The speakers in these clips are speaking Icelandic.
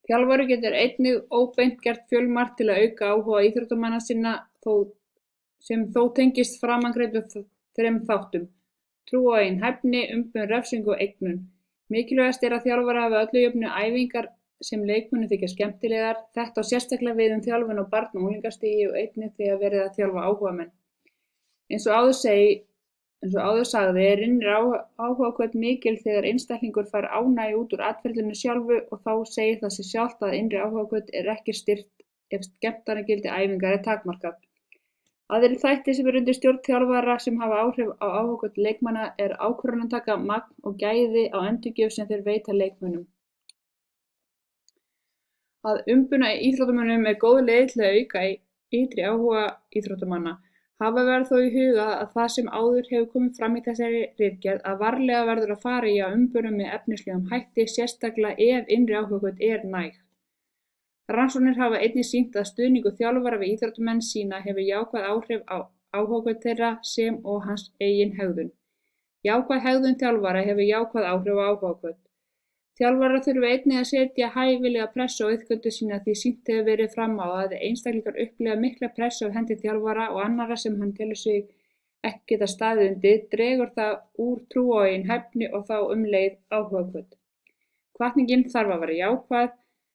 Þjálfari getur einnig óbeint gert fjölmargt til að auka áhuga íþróttamanna sinna sem þó tengist framangreindum þremur þáttum: trú á eigin hæfni, umbun, refsingu og eignun. Mikilvægast er að þjálfari hafi að öllu jöfnu æfingar sem leikmönnum þykja skemmtilegar. Þetta á sérstaklega við um þjálfun á barna- og unglingastigi og einnig þegar verið að þjálfa áhugamenn. Eins og áður sagði er innri áhugahvöt mikil þegar einstaklingur fær ánægju út úr atferlinu sjálfu og þá segir það sig sjálft að innri áhugahvöt er ekki styrkt ef skemmtanagildi æfingar er takmarkað. Aðrir þættir sem eru undir stjórn þjálfara sem hafa áhrif á áhugahvöt leikmanna er ákvörðunartaka, magn og gæði á endurgjöf sem þeir veita leikmönnum. Að umbuna íþróttamönnum er góð leið til að auka ytri áhuga íþróttamanna. Hafa verður þó í huga að það sem áður hefur komið fram í þessari ritgerð að varlega verður að fara í að umbuna með efnislegum hætti, sérstaklega ef innri áhugahvöt er næg. Rannsóknir hafa einnig sýnt að stuðningur þjálfara við íþróttamenn sína hefur jákvæð áhrif á áhugahvöt þeirra sem og hans eigin hegðun. Jákvæð hegðun þjálfara hefur jákvæð áhrif á áhugahvöt. Þjálfarar þurfa einnig að setja hæfilega pressu á iðkendur sína því sýnt hefur verið fram á að einstaklingar upplifa mikla pressu af hendi þjálfara og annarra sem hann telur sig ekki geta staðið undir, dregur það úr trú á eigin hæfni og þá leið áhugahvöt. Hvatningin þarf að vera jákvæð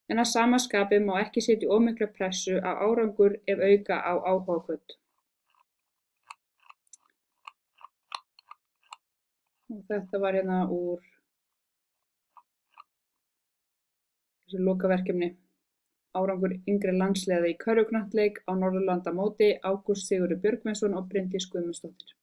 en að sama skapi má ekki setja of mikla pressu á árangur ef auka á áhugahvöt. Og þetta var hérna úr þessu lokaverkefni. Árangur yngri landsliða í körfuknattleik á Norðurlandamóti: Ágúst Sigurður Björgvinsson og Bryndís Guðmundsdóttir.